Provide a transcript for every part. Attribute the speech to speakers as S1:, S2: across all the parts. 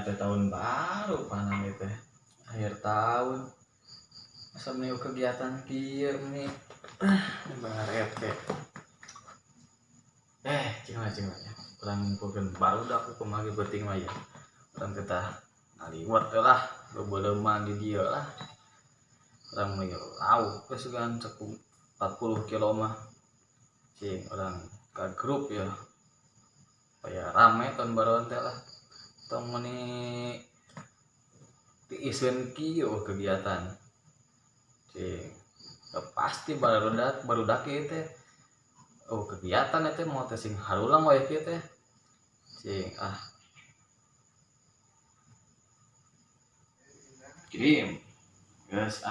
S1: teh tahun baru panang teh akhir tahun masa meniup kegiatan kieu nih baret teh cing ya urang ngumpulkeun barudak kumaha penting mah ya urang teh ngaliwat lah beuleuman di dieu lah urang mah lauk geus gan 40 kilo mah cing urang ka grup ya supaya rame tahun baruan teh lah tong meuni tiiskeun kieu kegiatan cing pasti barudak ieu teh kegiatan teh mau teh sing harulang wae kieu teh cing kirim geus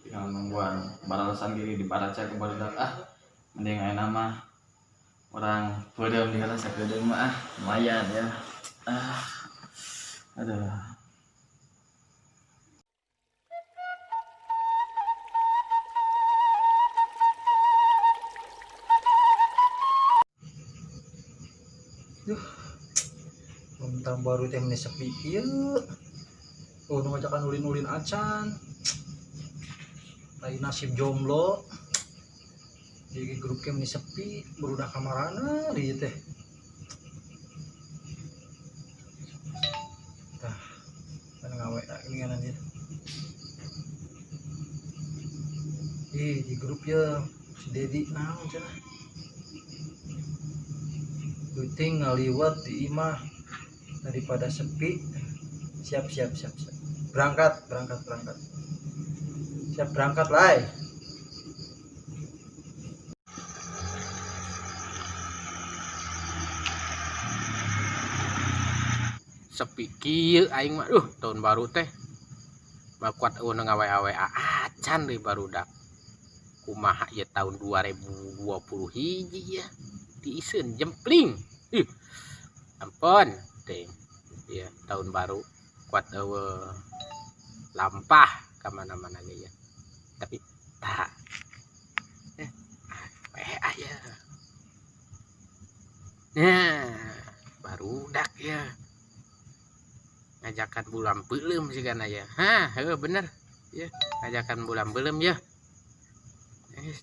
S1: tinggal nungguan balasan diri dibaraca ke barudak mending ayeuna mah urang peudeum dihela sakedeung mah lumayan ya aduh
S2: tahun baru teh meni sepi ieu. Nu ngajakan ulin-ulin acan. Lain nasib jomblo. Di grup ke meni sepi, barudak kamarana di teh. Tah, mana ngawe inganan ieu. Di grup ya si Dedi naon cenah. Penting ngaliwat di imah daripada sepi. Siap berangkat siap berangkat lai
S3: sepi kieu aing mah tahun baru teh bakuat ngawe-awe acan deui barudak kumaha ieu tahun 2020 hiji ya diisieun jempling ampun teh ya tahun baru kuat lampah ke mana-mana ya tapi tak barudak ya ngajakan bulan belum sih kan ya bener ya ngajakan bulan belum ya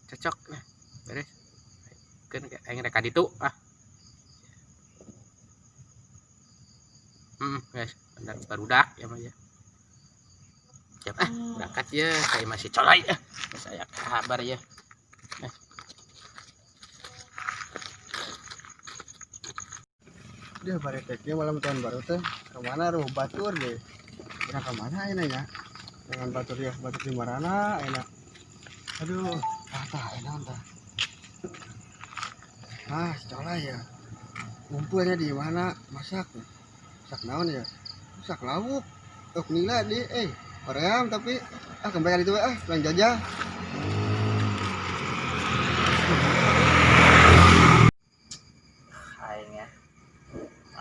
S3: cocok nah beres kan aing rek ditu guys bener barudak ya mah ya siap berangkat ya saya masih colai saya kabar ya
S4: dia bareteknya malam tahun baru teh kemana ruh batur deh kena kemana enak ya dengan batur di marana enak aduh enak colai ya ngumpulnya di mana masak naon ya masak lauk nila di koream tapi kembali itu pulang jajah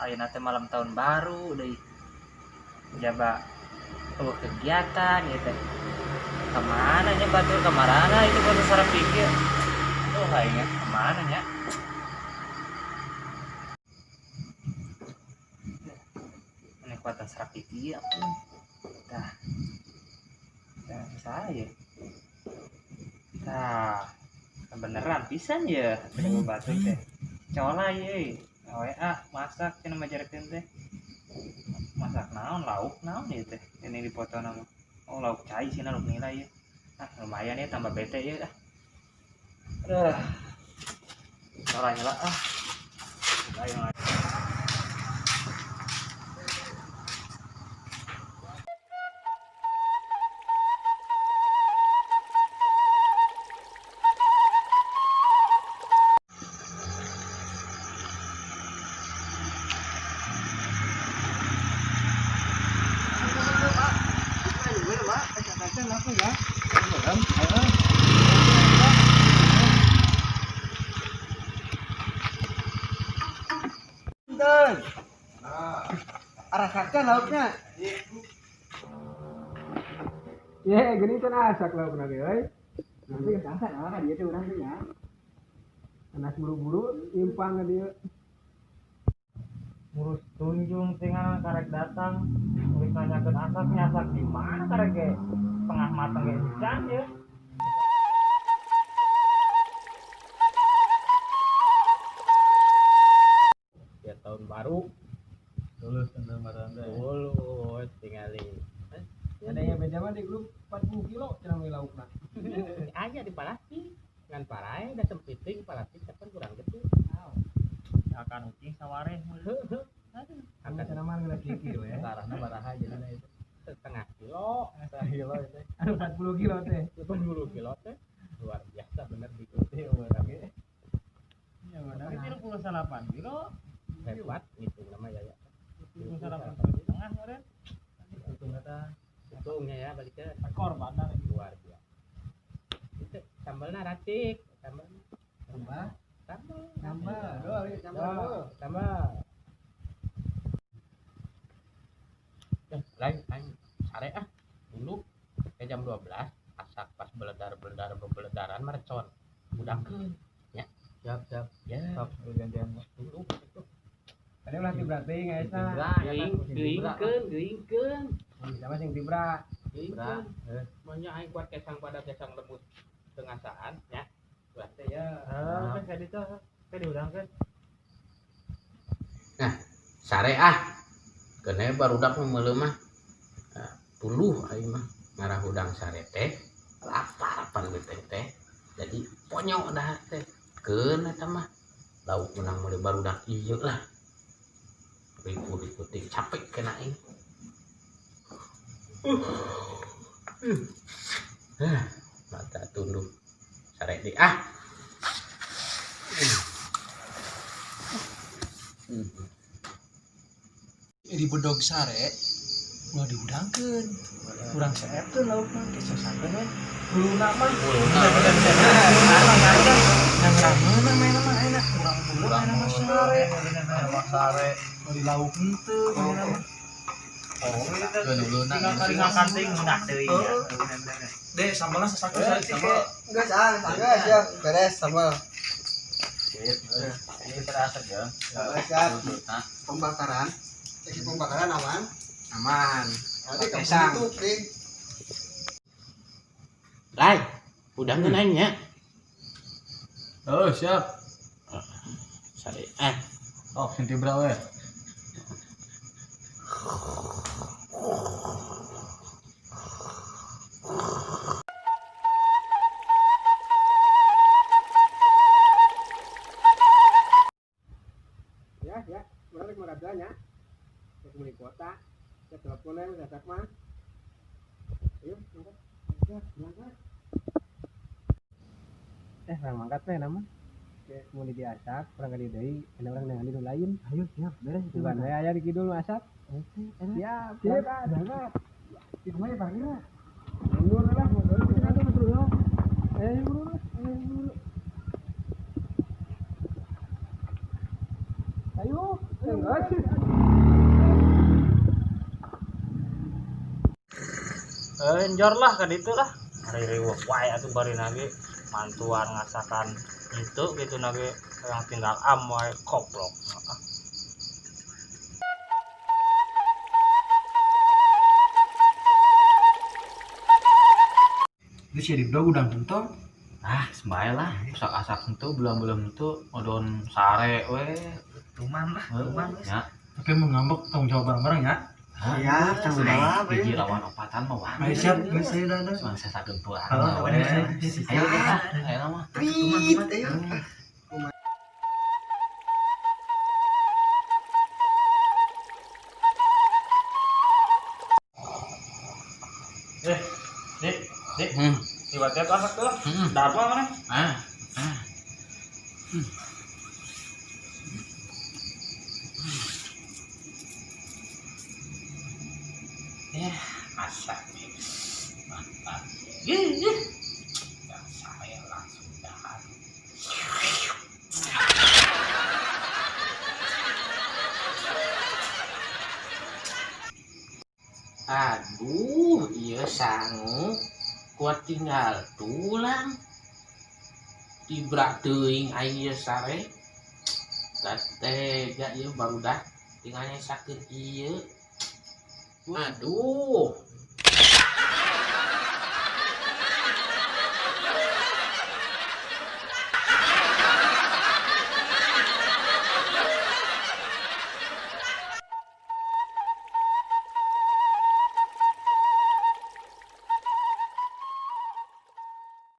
S5: ayeuna teh malam tahun baru deui jaba kegiatan ya teh kemana nya batur kamarana itu baru sareng pikir ayeuna kemana nya ini kuatan sareng pikir saya beneran pisan ya dengan batur teh colai masak cenah majarekeun teh masak naon lauk naon ieu teh ini dipoto nama lauk cai cenah lauk nila ieu lumayan ya tambah bete ieu colai heula ayo
S4: arah saja lauknya gini kan asak lauknya nanti kesasan dia tuh nanti ya anak buru-buru impang dia
S5: ngurus tunjung tinggal karek datang ngurus nanyakeun asak nyasak di mana karek ge tengah mateng ge encan ya.
S3: Ya tahun baru
S2: lulus tentang maranda
S3: dulu tinggalin
S6: Ada yang beda mah di grup 40 kilo cenah we laukna.
S3: aja di Palati ngan parai da sempiting Palati kan kurang gede
S5: Akan ucing sawareh
S6: Angka cenah mah geus kilo ya.
S2: arahna baraha jadi itu
S3: setengah kilo
S2: kilo itu
S6: Anu 40 kilo teh.
S3: 10 kilo teh luar biasa bener di
S2: itu orang ge
S6: Ya
S5: tapi
S6: benar.
S5: 38 kilo
S3: hebat itu nama ya
S5: 38 setengah meureun
S2: itu kata
S3: untungnya ya balik ke
S5: ekor bandar
S3: luar biasa itu sambalnya racik sambal
S6: Tambah,
S3: sambal
S6: tambah. Doa ieu tambah.
S3: sambal lain sare dulu ke jam 12 asak pas beledaran merecon udah ya
S2: siap
S3: ya
S2: siap gantian
S3: dulu
S6: Ada ulah tibra teh ngaesa.
S3: geingkeun
S6: Sama sing tibra.
S3: geingkeun banyak aing kuat kesang pada kesang lembut tengah saan ya berarti ya
S5: kan tadi tuh teh diurangkeun
S3: sare kene barudak meuleuh mah tuluh aing mah ngarah udang sare teh lapar pan teh jadi ponyok dah teh keun eta mah lauk menang meuleuh barudak ieu lah ribu-ribu capek kena aing mata tunduk sare di
S2: di bedog sare ulah diudangkeun kurang saepkeun laukna geus sakeun we uluna mah yang rameuna main mah enak kurang mah sare mau di lauk henteu main mah
S5: tinggal kali ngakanting mudah deui ya
S2: deh sambalna sasakeun sambal
S4: Geus geus ya beres sama.
S1: ini terasa ya
S4: Siap. Pembakaran. Sesi pembakaran aman.
S6: Aman.
S4: Nanti kamu
S6: Pisang.
S4: tutup nih.
S3: lai udah nanya
S1: oh siap
S3: sare
S1: oh sinti bra we
S6: Ya, mana rek maradanya. Rek meuli kuota. Saya teleponan dadak mah. Ayo, angkat. Angkat. Orang mangkat teh nama. Mau di asak, orang kali deui, ada orang yang di lain. Ayo, siap, beres itu. Ban we aya di kidul asak. Oke, siap. Berangkat. Di mana panggilna? Mundur lah, mundur. Kita mundur dulu. Mundur. Mundur. Ayo, enggak.
S5: njor lah ka ditu lah hari riweuh wae atuh bari nage mantuan ngasakan itu gitu nage yang tinggal am wae koplok.
S2: itu sih di bedog udang pentol
S1: sembahyang lah asak itu belum itu odon sare we
S5: Luman lah, luman wes.
S1: ya
S2: tapi mau ngambek tanggung jawab bareng-bareng ya
S4: Siap, tanggung jawab.
S1: hiji lawan opatan mah wah
S2: ayo siap geus saya dah
S1: cuma saya sakeun pulang
S2: Oh,
S1: we ayo deh ayo mah
S4: Prit, ayo.
S5: Dik, tiba-tiba asak tuh. Dapat mana?
S1: ah ya masak nih mantap dan saya langsung dahan aduh iya sangu kuat tinggal tulang tibrak teuing aing ieu sare da tega ieu barudak
S3: tinggalnya sakit iya. Aduh,